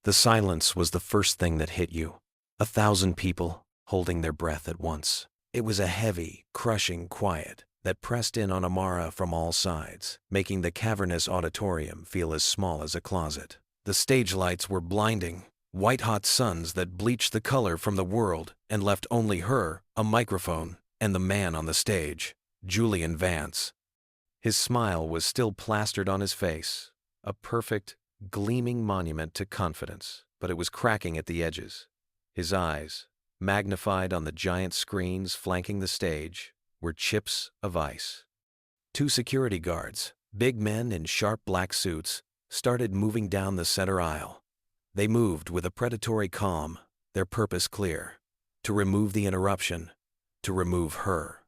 The silence was the first thing that hit you. 1,000 people holding their breath at once. It was a heavy, crushing quiet that pressed in on Amara from all sides, making the cavernous auditorium feel as small as a closet. The stage lights were blinding, white-hot suns that bleached the color from the world and left only her, a microphone, and the man on the stage, Julian Vance. His smile was still plastered on his face, a perfect, gleaming monument to confidence, but it was cracking at the edges. His eyes, magnified on the giant screens flanking the stage, were chips of ice. 2 security guards, big men in sharp black suits, started moving down the center aisle. They moved with a predatory calm, their purpose clear: to remove the interruption, to remove her.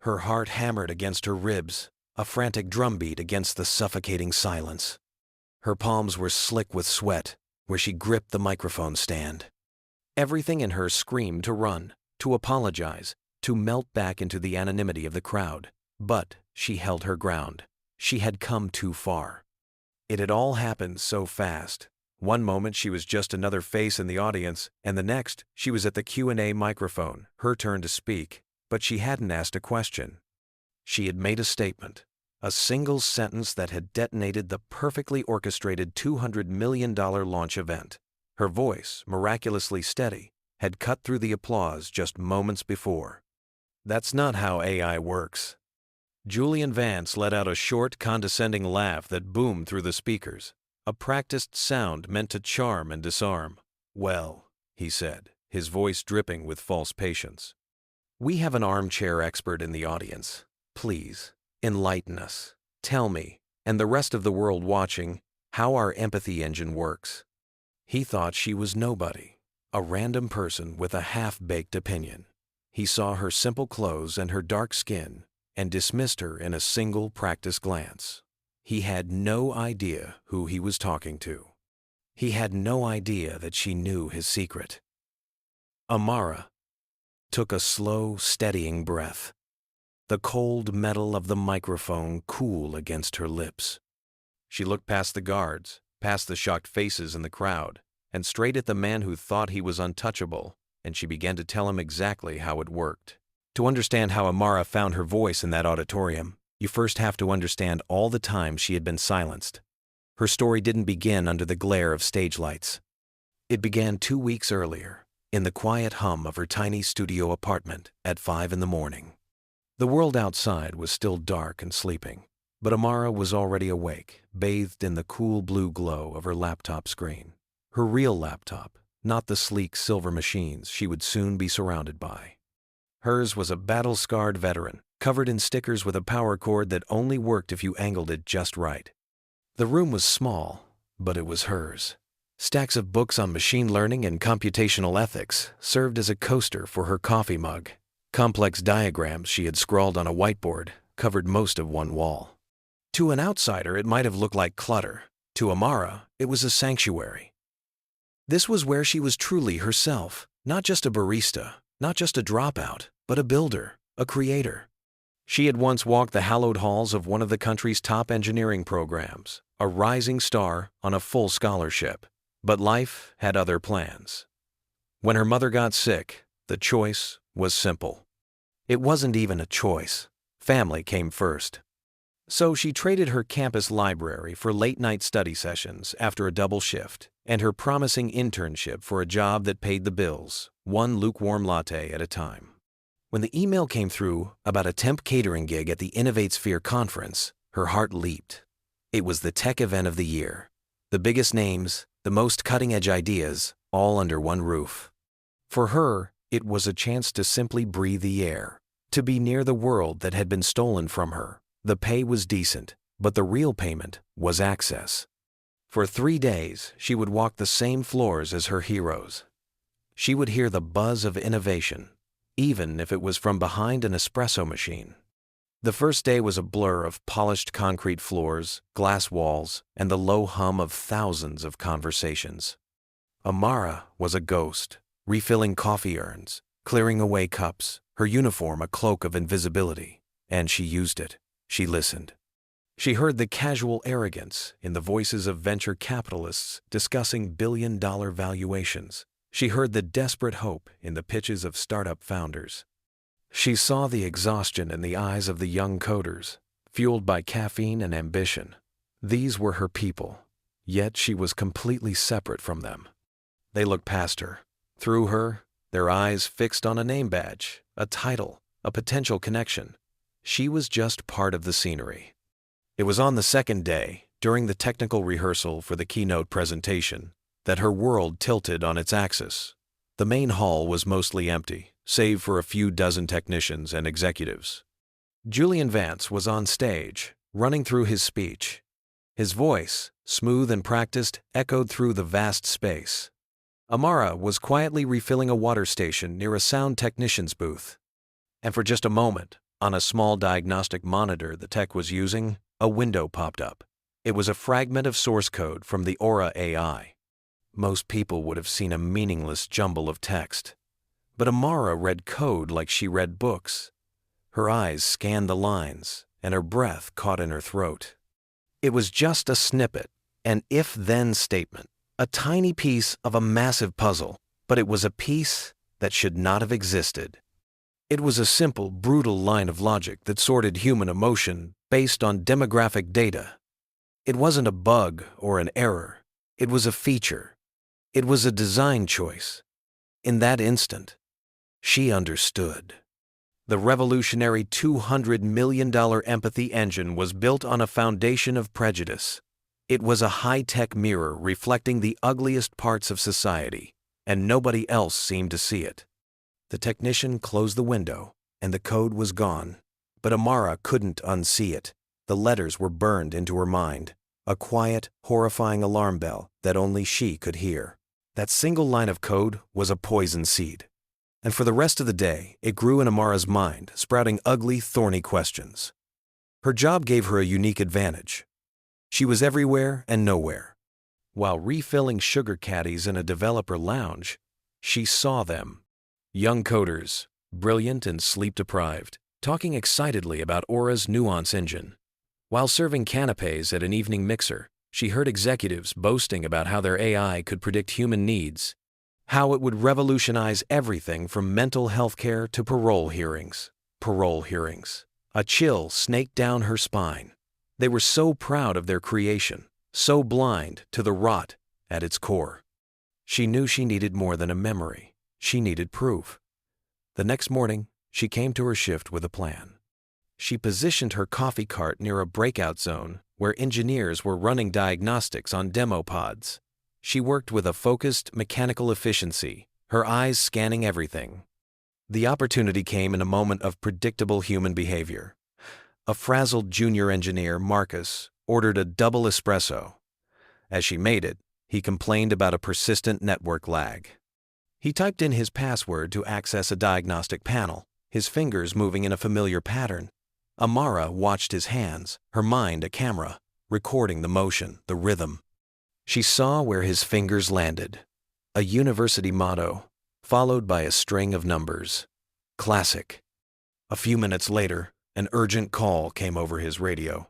Her heart hammered against her ribs, a frantic drumbeat against the suffocating silence. Her palms were slick with sweat where she gripped the microphone stand. Everything in her screamed to run, to apologize, to melt back into the anonymity of the crowd. But she held her ground. She had come too far. It had all happened so fast. One moment she was just another face in the audience, and the next she was at the Q&A microphone, her turn to speak. But she hadn't asked a question. She had made a statement, a single sentence that had detonated the perfectly orchestrated $200 million launch event. Her voice, miraculously steady, had cut through the applause just moments before. That's not how AI works. Julian Vance let out a short, condescending laugh that boomed through the speakers, a practiced sound meant to charm and disarm. "Well," he said, his voice dripping with false patience, "we have an armchair expert in the audience. Please, enlighten us. Tell me, and the rest of the world watching, how our empathy engine works." He thought she was nobody, a random person with a half-baked opinion. He saw her simple clothes and her dark skin and dismissed her in a single practiced glance. He had no idea who he was talking to. He had no idea that she knew his secret. Amara took a slow, steadying breath, the cold metal of the microphone cool against her lips. She looked past the guards, past the shocked faces in the crowd, and straight at the man who thought he was untouchable, and she began to tell him exactly how it worked. To understand how Amara found her voice in that auditorium, you first have to understand all the time she had been silenced. Her story didn't begin under the glare of stage lights. It began 2 weeks earlier, in the quiet hum of her tiny studio apartment at 5 in the morning. The world outside was still dark and sleeping, but Amara was already awake, bathed in the cool blue glow of her laptop screen. Her real laptop, not the sleek silver machines she would soon be surrounded by. Hers was a battle-scarred veteran, covered in stickers with a power cord that only worked if you angled it just right. The room was small, but it was hers. Stacks of books on machine learning and computational ethics served as a coaster for her coffee mug. Complex diagrams she had scrawled on a whiteboard covered most of one wall. To an outsider, it might have looked like clutter. To Amara, it was a sanctuary. This was where she was truly herself, not just a barista, not just a dropout, but a builder, a creator. She had once walked the hallowed halls of one of the country's top engineering programs, a rising star on a full scholarship. But life had other plans. When her mother got sick, the choice was simple. It wasn't even a choice. Family came first. So she traded her campus library for late-night study sessions after a double shift, and her promising internship for a job that paid the bills, one lukewarm latte at a time. When the email came through about a temp catering gig at the InnovateSphere conference, her heart leaped. It was the tech event of the year. The biggest names, the most cutting-edge ideas, all under one roof. For her, it was a chance to simply breathe the air, to be near the world that had been stolen from her. The pay was decent, but the real payment was access. For 3 days, she would walk the same floors as her heroes. She would hear the buzz of innovation, even if it was from behind an espresso machine. The first day was a blur of polished concrete floors, glass walls, and the low hum of thousands of conversations. Amara was a ghost, refilling coffee urns, clearing away cups, her uniform a cloak of invisibility, and she used it. She listened. She heard the casual arrogance in the voices of venture capitalists discussing billion-dollar valuations. She heard the desperate hope in the pitches of startup founders. She saw the exhaustion in the eyes of the young coders, fueled by caffeine and ambition. These were her people, yet she was completely separate from them. They looked past her, through her, their eyes fixed on a name badge, a title, a potential connection. She was just part of the scenery. It was on the second day, during the technical rehearsal for the keynote presentation, that her world tilted on its axis. The main hall was mostly empty, save for a few dozen technicians and executives. Julian Vance was on stage, running through his speech. His voice, smooth and practiced, echoed through the vast space. Amara was quietly refilling a water station near a sound technician's booth. And for just a moment, on a small diagnostic monitor the tech was using, a window popped up. It was a fragment of source code from the Aura AI. Most people would have seen a meaningless jumble of text. But Amara read code like she read books. Her eyes scanned the lines, and her breath caught in her throat. It was just a snippet, an if-then statement, a tiny piece of a massive puzzle, but it was a piece that should not have existed. It was a simple, brutal line of logic that sorted human emotion based on demographic data. It wasn't a bug or an error. It was a feature. It was a design choice. In that instant, she understood. The revolutionary $200 million empathy engine was built on a foundation of prejudice. It was a high-tech mirror reflecting the ugliest parts of society, and nobody else seemed to see it. The technician closed the window, and the code was gone. But Amara couldn't unsee it. The letters were burned into her mind, a quiet, horrifying alarm bell that only she could hear. That single line of code was a poison seed. And for the rest of the day, it grew in Amara's mind, sprouting ugly, thorny questions. Her job gave her a unique advantage. She was everywhere and nowhere. While refilling sugar caddies in a developer lounge, she saw them. Young coders, brilliant and sleep-deprived, talking excitedly about Aura's nuance engine. While serving canapés at an evening mixer, she heard executives boasting about how their AI could predict human needs, how it would revolutionize everything from mental health care to parole hearings. Parole hearings. A chill snaked down her spine. They were so proud of their creation, so blind to the rot at its core. She knew she needed more than a memory. She needed proof. The next morning, she came to her shift with a plan. She positioned her coffee cart near a breakout zone where engineers were running diagnostics on demo pods. She worked with a focused, mechanical efficiency, her eyes scanning everything. The opportunity came in a moment of predictable human behavior. A frazzled junior engineer, Marcus, ordered a double espresso. As she made it, he complained about a persistent network lag. He typed in his password to access a diagnostic panel, his fingers moving in a familiar pattern. Amara watched his hands, her mind a camera, recording the motion, the rhythm. She saw where his fingers landed. A university motto, followed by a string of numbers. Classic. A few minutes later, an urgent call came over his radio.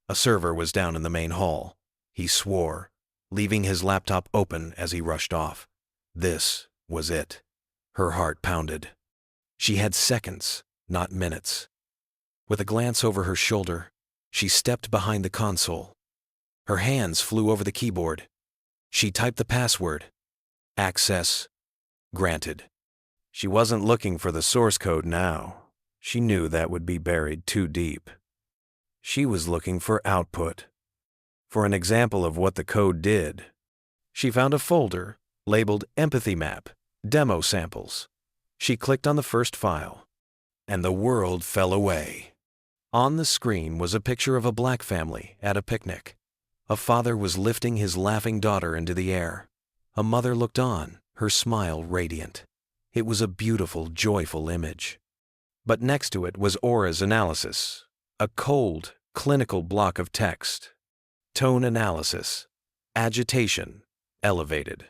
A server was down in the main hall. He swore, leaving his laptop open as he rushed off. This was it. Her heart pounded. She had seconds, not minutes. With a glance over her shoulder, she stepped behind the console. Her hands flew over the keyboard. She typed the password. Access granted. She wasn't looking for the source code now. She knew that would be buried too deep. She was looking for output. For an example of what the code did, she found a folder labeled Empathy Map, Demo Samples. She clicked on the first file, and the world fell away. On the screen was a picture of a black family at a picnic. A father was lifting his laughing daughter into the air. A mother looked on, her smile radiant. It was a beautiful, joyful image. But next to it was Aura's analysis, a cold, clinical block of text. Tone analysis. Agitation, elevated.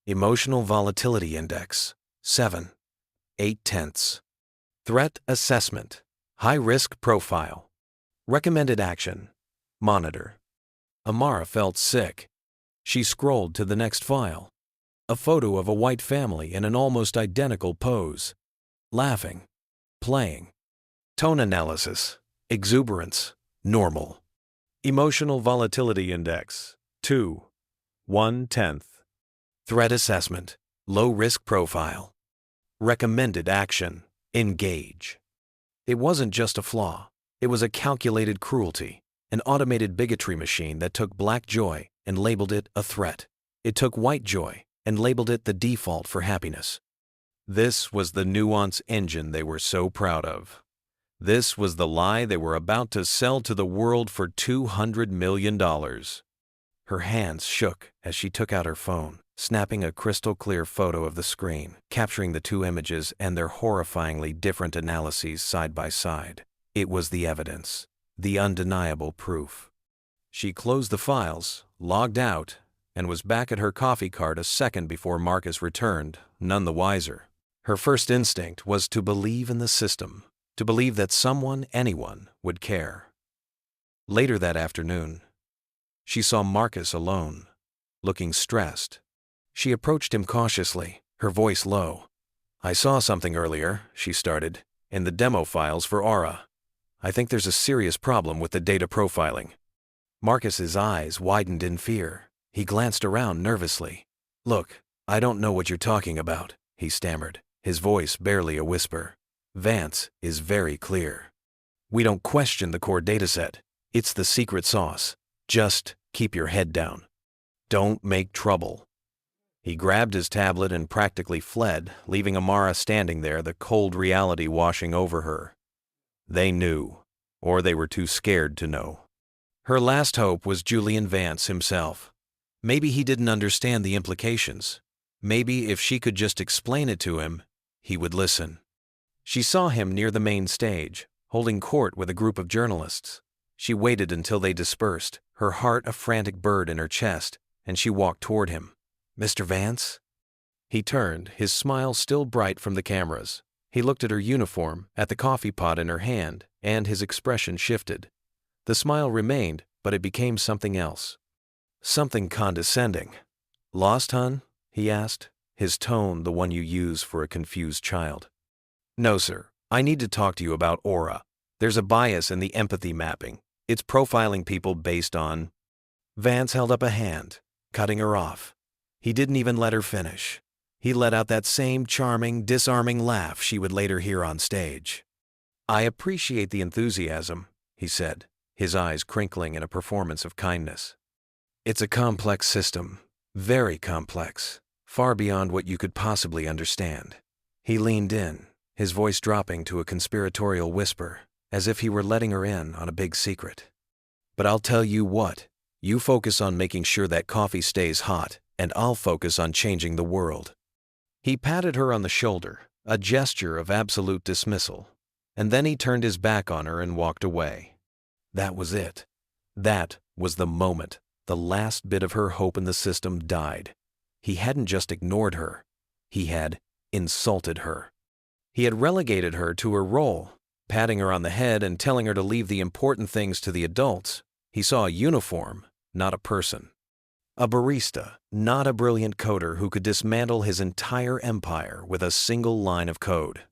Emotional volatility index, 7, 8/10. Threat assessment, high risk profile. Recommended action, Monitor. Amara felt sick. She scrolled to the next file. A photo of a white family in an almost identical pose. Laughing. Playing. Tone analysis. Exuberance. Normal. Emotional volatility index. 2. 1/10. Threat assessment. Low risk profile. Recommended action. Engage. It wasn't just a flaw. It was a calculated cruelty. An automated bigotry machine that took black joy and labeled it a threat. It took white joy and labeled it the default for happiness. This was the nuance engine they were so proud of. This was the lie they were about to sell to the world for $200 million. Her hands shook as she took out her phone, snapping a crystal-clear photo of the screen, capturing the two images and their horrifyingly different analyses side by side. It was the evidence, the undeniable proof. She closed the files, logged out, and was back at her coffee cart a second before Marcus returned, none the wiser. Her first instinct was to believe in the system, to believe that someone, anyone, would care. Later that afternoon, she saw Marcus alone, looking stressed. She approached him cautiously, her voice low. "I saw something earlier," she started, "in the demo files for Aura. I think there's a serious problem with the data profiling." Marcus's eyes widened in fear. He glanced around nervously. "Look, I don't know what you're talking about," he stammered, his voice barely a whisper. "Vance is very clear. We don't question the core dataset. It's the secret sauce. Just keep your head down. Don't make trouble." He grabbed his tablet and practically fled, leaving Amara standing there, the cold reality washing over her. They knew, or they were too scared to know. Her last hope was Julian Vance himself. Maybe he didn't understand the implications. Maybe if she could just explain it to him, he would listen. She saw him near the main stage, holding court with a group of journalists. She waited until they dispersed, her heart a frantic bird in her chest, and she walked toward him. "Mr. Vance?" He turned, his smile still bright from the cameras. He looked at her uniform, at the coffee pot in her hand, and his expression shifted. The smile remained, but it became something else. Something condescending. "Lost, hun?" he asked, his tone the one you use for a confused child. "No, sir. I need to talk to you about Aura. There's a bias in the empathy mapping. It's profiling people based on—" Vance held up a hand, cutting her off. He didn't even let her finish. He let out that same charming, disarming laugh she would later hear on stage. "I appreciate the enthusiasm," he said, his eyes crinkling in a performance of kindness. "It's a complex system, very complex, far beyond what you could possibly understand." He leaned in, his voice dropping to a conspiratorial whisper, as if he were letting her in on a big secret. "But I'll tell you what, you focus on making sure that coffee stays hot, and I'll focus on changing the world." He patted her on the shoulder, a gesture of absolute dismissal, and then he turned his back on her and walked away. That was it. That was the moment the last bit of her hope in the system died. He hadn't just ignored her. He had insulted her. He had relegated her to her role, patting her on the head and telling her to leave the important things to the adults. He saw a uniform, not a person. A barista, not a brilliant coder who could dismantle his entire empire with a single line of code.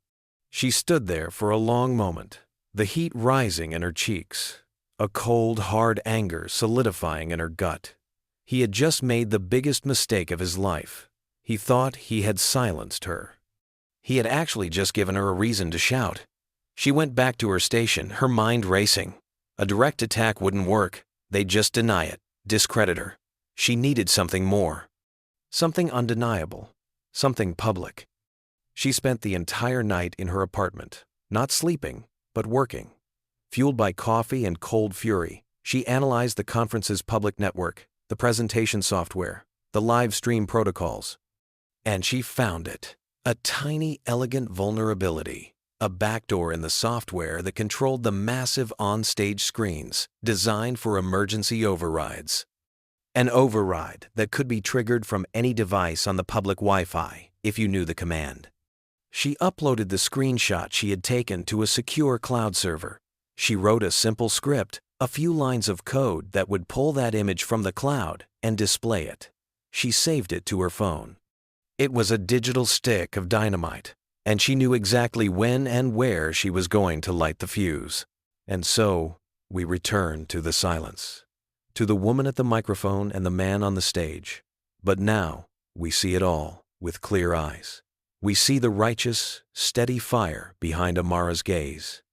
She stood there for a long moment, the heat rising in her cheeks, a cold, hard anger solidifying in her gut. He had just made the biggest mistake of his life. He thought he had silenced her. He had actually just given her a reason to shout. She went back to her station, her mind racing. A direct attack wouldn't work. They'd just deny it, discredit her. She needed something more. Something undeniable. Something public. She spent the entire night in her apartment, not sleeping, but working. Fueled by coffee and cold fury, she analyzed the conference's public network, the presentation software, the live stream protocols. And she found it. A tiny, elegant vulnerability. A backdoor in the software that controlled the massive on-stage screens designed for emergency overrides. An override that could be triggered from any device on the public Wi-Fi if you knew the command. She uploaded the screenshot she had taken to a secure cloud server. She wrote a simple script, A few lines of code that would pull that image from the cloud and display it. She saved it to her phone. It was a digital stick of dynamite, and she knew exactly when and where she was going to light the fuse. And so, we returned to the silence, to the woman at the microphone and the man on the stage. But now, we see it all with clear eyes. We see the righteous, steady fire behind Amara's gaze.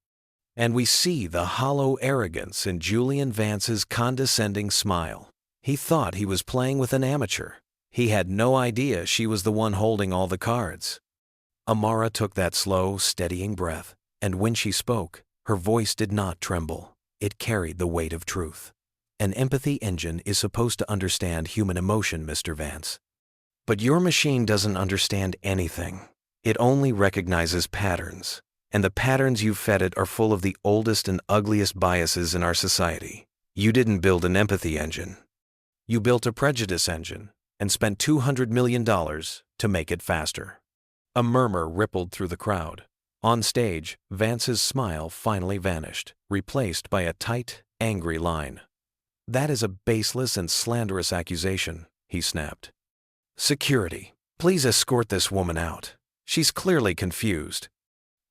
And we see the hollow arrogance in Julian Vance's condescending smile. He thought he was playing with an amateur. He had no idea she was the one holding all the cards. Amara took that slow, steadying breath, and when she spoke, her voice did not tremble. It carried the weight of truth. An empathy engine is supposed to understand human emotion, Mr. Vance. But your machine doesn't understand anything. It only recognizes patterns, and the patterns you've fed it are full of the oldest and ugliest biases in our society. You didn't build an empathy engine. You built a prejudice engine and spent $200 million to make it faster. A murmur rippled through the crowd. On stage, Vance's smile finally vanished, replaced by a tight, angry line. "That is a baseless and slanderous accusation," he snapped. "Security, please escort this woman out. She's clearly confused."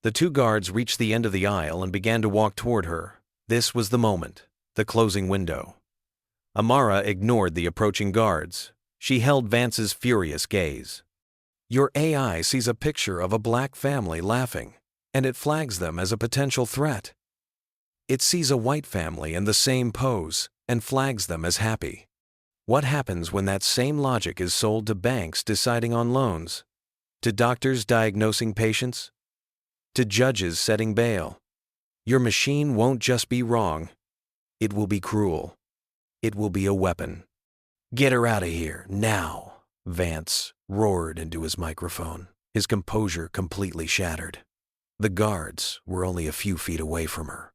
The two guards reached the end of the aisle and began to walk toward her. This was the moment, the closing window. Amara ignored the approaching guards. She held Vance's furious gaze. "Your AI sees a picture of a black family laughing, and it flags them as a potential threat. It sees a white family in the same pose and flags them as happy. What happens when that same logic is sold to banks deciding on loans, to doctors diagnosing patients, to judges setting bail? Your machine won't just be wrong. It will be cruel. It will be a weapon. Get her out of here, now," Vance roared into his microphone, his composure completely shattered. The guards were only a few feet away from her.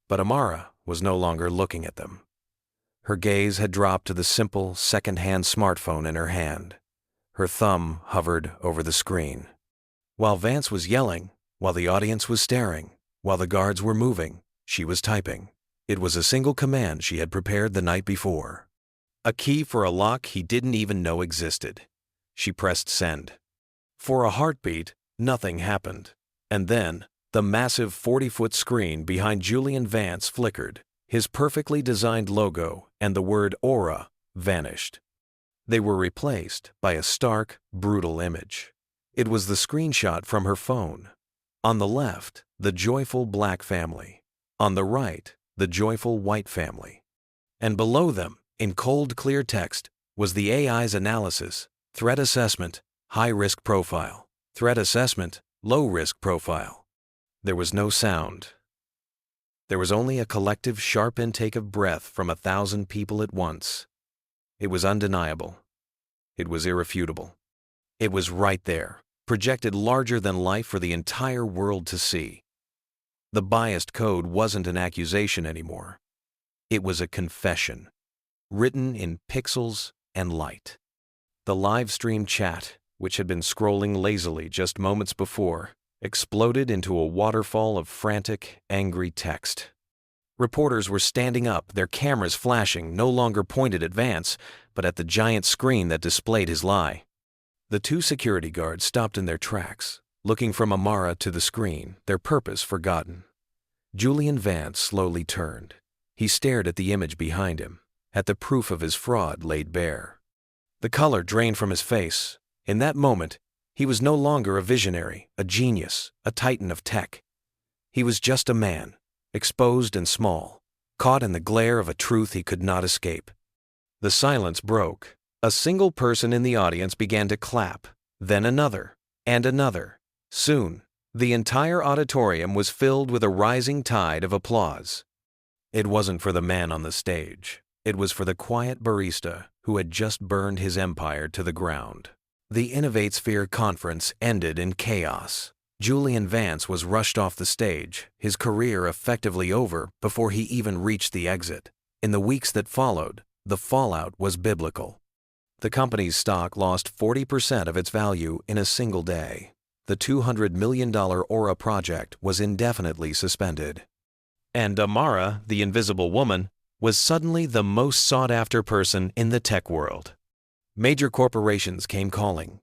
But Amara was no longer looking at them. Her gaze had dropped to the simple, second-hand smartphone in her hand. Her thumb hovered over the screen. While Vance was yelling, while the audience was staring, while the guards were moving, she was typing. It was a single command she had prepared the night before. A key for a lock he didn't even know existed. She pressed send. For a heartbeat, nothing happened. And then, the massive 40-foot screen behind Julian Vance flickered. His perfectly designed logo and the word Aura vanished. They were replaced by a stark, brutal image. It was the screenshot from her phone. On the left, the joyful black family. On the right, the joyful white family. And below them, in cold, clear text, was the AI's analysis, threat assessment, high-risk profile, threat assessment, low-risk profile. There was no sound. There was only a collective, sharp intake of breath from 1,000 people at once. It was undeniable. It was irrefutable. It was right there, projected larger than life for the entire world to see. The biased code wasn't an accusation anymore. It was a confession, written in pixels and light. The live stream chat, which had been scrolling lazily just moments before, exploded into a waterfall of frantic, angry text. Reporters were standing up, their cameras flashing, no longer pointed at Vance, but at the giant screen that displayed his lie. The two security guards stopped in their tracks, looking from Amara to the screen, their purpose forgotten. Julian Vance slowly turned. He stared at the image behind him, at the proof of his fraud laid bare. The color drained from his face. In that moment, he was no longer a visionary, a genius, a titan of tech. He was just a man, exposed and small, caught in the glare of a truth he could not escape. The silence broke. A single person in the audience began to clap, then another, and another. Soon, the entire auditorium was filled with a rising tide of applause. It wasn't for the man on the stage. It was for the quiet barista who had just burned his empire to the ground. The InnovateSphere conference ended in chaos. Julian Vance was rushed off the stage, his career effectively over before he even reached the exit. In the weeks that followed, the fallout was biblical. The company's stock lost 40% of its value in a single day. The $200 million Aura project was indefinitely suspended. And Amara, the invisible woman, was suddenly the most sought-after person in the tech world. Major corporations came calling,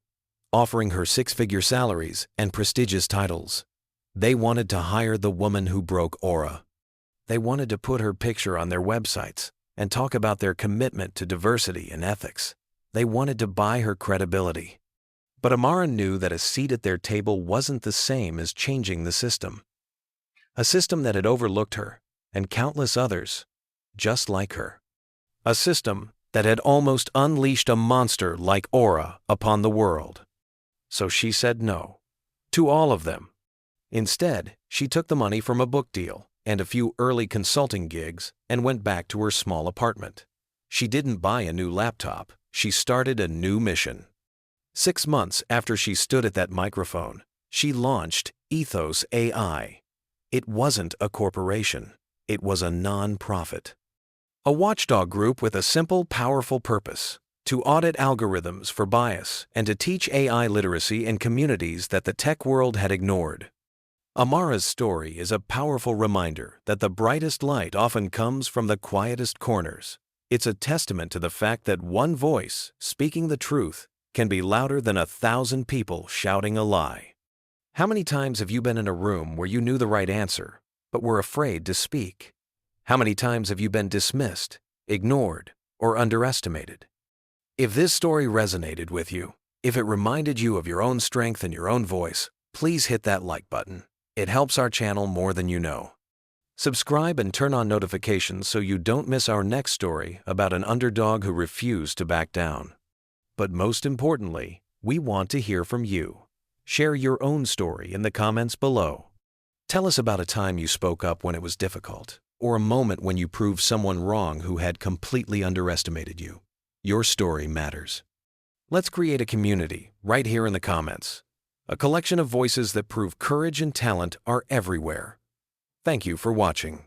offering her six-figure salaries and prestigious titles. They wanted to hire the woman who broke Aura. They wanted to put her picture on their websites and talk about their commitment to diversity and ethics. They wanted to buy her credibility. But Amara knew that a seat at their table wasn't the same as changing the system. A system that had overlooked her and countless others just like her. A system that had almost unleashed a monster like Aura upon the world. So she said no to all of them. Instead, she took the money from a book deal and a few early consulting gigs and went back to her small apartment. She didn't buy a new laptop, she started a new mission. 6 months after she stood at that microphone, she launched Ethos AI. It wasn't a corporation, it was a non-profit. A watchdog group with a simple, powerful purpose: to audit algorithms for bias and to teach AI literacy in communities that the tech world had ignored. Amara's story is a powerful reminder that the brightest light often comes from the quietest corners. It's a testament to the fact that one voice, speaking the truth, can be louder than 1,000 people shouting a lie. How many times have you been in a room where you knew the right answer, but were afraid to speak? How many times have you been dismissed, ignored, or underestimated? If this story resonated with you, if it reminded you of your own strength and your own voice, please hit that like button. It helps our channel more than you know. Subscribe and turn on notifications so you don't miss our next story about an underdog who refused to back down. But most importantly, we want to hear from you. Share your own story in the comments below. Tell us about a time you spoke up when it was difficult, or a moment when you proved someone wrong who had completely underestimated you. Your story matters. Let's create a community right here in the comments. A collection of voices that prove courage and talent are everywhere. Thank you for watching.